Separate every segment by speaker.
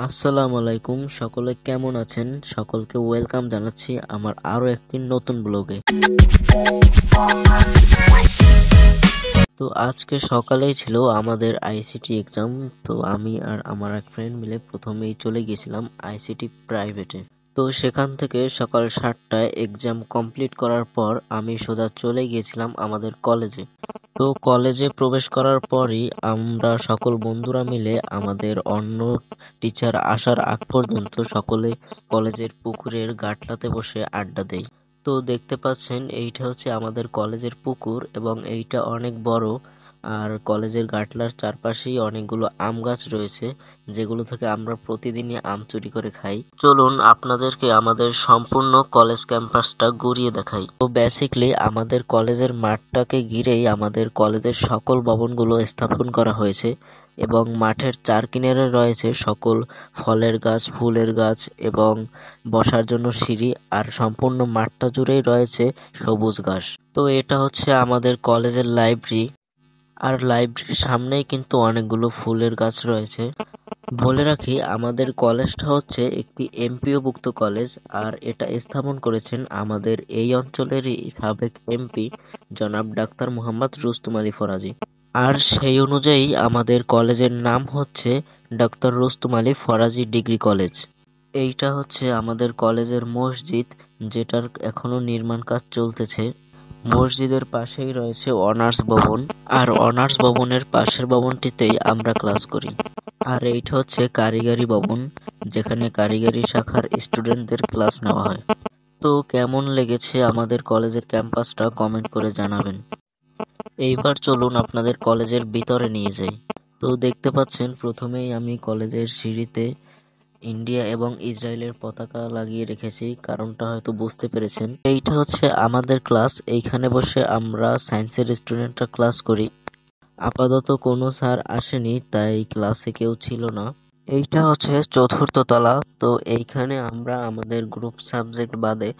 Speaker 1: আসসালামু আলাইকুম, সকলে কেমন আছেন? সকলকে ওয়েলকাম জানাচ্ছি আমার আরো একটি নতুন ব্লগে। তো আজকে সকালেই ছিল আমাদের আইসিটি এক্সাম। তো আমি আর আমার এক ফ্রেন্ড মিলে প্রথমেই চলে গেছিলাম আইসিটি প্রাইভেটে। তো সেখান থেকে সকাল 7টায় এক্সাম কমপ্লিট করার পর আমি সোজা চলে গিয়েছিলাম আমাদের কলেজে। তো কলেজে প্রবেশ করার পরই আমরা সকল বন্ধুরা মিলে আমাদের অন্য টিচার আসার আগ পর্যন্ত সকলে কলেজের পুকুরের গাটলাতে বসে আড্ডা দেই। তো দেখতে পাচ্ছেন এইটা হচ্ছে আমাদের কলেজের পুকুর এবং এইটা অনেক বড়। আর কলেজের গাটলার চারপাশেই অনেকগুলো আম গাছ রয়েছে, যেগুলো থেকে আমরা প্রতিদিনই আম চুরি করে খাই। চলুন আপনাদেরকে আমাদের সম্পূর্ণ কলেজ ক্যাম্পাসটা ঘুরিয়ে দেখাই। তো বেসিক্যালি আমাদের কলেজের মাঠটাকে ঘিরেই আমাদের কলেজের সকল ভবনগুলো স্থাপন করা হয়েছে এবং মাঠের চার কিনারে রয়েছে সকল ফলের গাছ, ফুলের গাছ এবং বসার জন্য সিঁড়ি, আর সম্পূর্ণ মাঠটা জুড়েই রয়েছে সবুজ ঘাস। তো এটা হচ্ছে আমাদের কলেজের লাইব্রেরি, আর লাইব্রেরির সামনেই কিন্তু অনেকগুলো ফুলের গাছ রয়েছে। বলে রাখি, আমাদের কলেজটা হচ্ছে একটি এমপিওভুক্ত কলেজ, আর এটা স্থাপন করেছেন আমাদের এই অঞ্চলেরই সাবেক এমপি জনাব ডাক্তার মোহাম্মদ রুস্তম আলী ফরাজি। আর সেই অনুযায়ী আমাদের কলেজের নাম হচ্ছে doctor Rustam Ali Faraji degree college. এইটা হচ্ছে আমাদের কলেজের মসজিদ, যেটার এখনো নির্মাণ কাজ চলতেছে। মসজিদের পাশেই রয়েছে অনার্স ভবন, আর অনার্স ভবনের পাশের ভবনটিতেই আমরা ক্লাস করি। আর এইটা হচ্ছে কারিগরি ভবন, যেখানে কারিগরি শাখার স্টুডেন্টদের ক্লাস নেওয়া হয়। তো কেমন লেগেছে আমাদের কলেজের ক্যাম্পাসটা কমেন্ট করে জানাবেন। এইবার চলুন আপনাদের কলেজের ভিতরে নিয়ে যাই। তো দেখতে পাচ্ছেন প্রথমেই আমি কলেজের সিঁড়িতে ইন্ডিয়া এবং ইসরায়েলের পতাকা লাগিয়ে রেখেছি, কারণটা হয়তো বুঝতে পেরেছেন। এইটা হচ্ছে আমাদের ক্লাস, এইখানে বসে আমরা সায়েন্সের স্টুডেন্টরা ক্লাস করি। আপাতত কোনো স্যার আসেনি, তাই ক্লাসে কেউ ছিল না। এইটা হচ্ছে চতুর্থ তলা। তো এইখানে আমরা আমাদের গ্রুপ সাবজেক্ট বাদে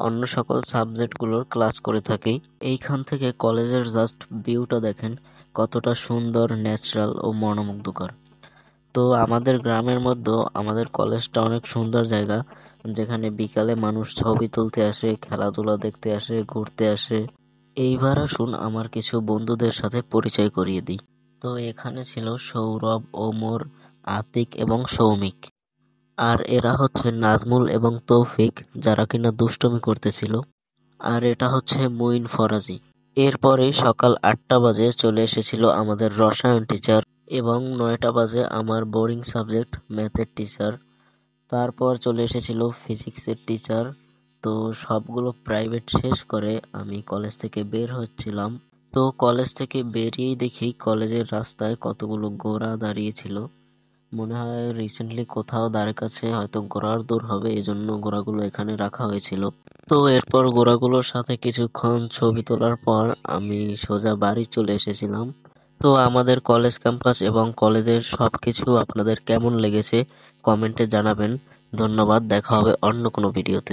Speaker 1: অন্য সকল সাবজেক্টগুলোর ক্লাস করে থাকি। এইখান থেকে কলেজের জাস্ট ভিউটা দেখেন, কতটা সুন্দর, ন্যাচারাল ও মনোমুগ্ধকর। তো আমাদের গ্রামের মধ্যে আমাদের কলেজটা অনেক সুন্দর জায়গা, যেখানে বিকালে মানুষ ছবি তুলতে আসে, খেলাধুলা দেখতে আসে, ঘুরতে আসে। এইবার আসুন আমার কিছু বন্ধুদের সাথে পরিচয় করিয়ে দিই। তো এখানে ছিল সৌরভ, ওমর, আতিক এবং সৌমিক। আর এরা হচ্ছে নাজমুল এবং তৌফিক, যারা কিনা দুষ্টমি করতেছিল। আর এটা হচ্ছে মুইন ফরাজি। এরপরে সকাল 8টা বাজে চলে এসেছিল আমাদের রসায়ন টিচার, এবং 9টা বাজে আমার বোরিং সাবজেক্ট ম্যাথের টিচার। তারপর চলে এসেছিল ফিজিক্সের টিচার। তো সবগুলো প্রাইভেট শেষ করে আমি কলেজ থেকে বের হচ্ছিলাম। তো কলেজ থেকে বেরিয়েই দেখি কলেজের রাস্তায় কতগুলো ঘোড়া দাঁড়িয়েছিল। মনে হয় রিসেন্টলি কোথাও দ্বারের কাছে হয়তো ঘোড়ার দৌড় হবে, এজন্য ঘোড়াগুলো এখানে রাখা হয়েছিল। তো এরপর ঘোড়াগুলোর সাথে কিছুক্ষণ ছবি তোলার পর আমি সোজা বাড়ি চলে এসেছিলাম। তো আমাদের কলেজ ক্যাম্পাস এবং কলেজের সবকিছু আপনাদের কেমন লেগেছে কমেন্টে জানাবেন। ধন্যবাদ, দেখা হবে অন্য কোনো ভিডিওতে।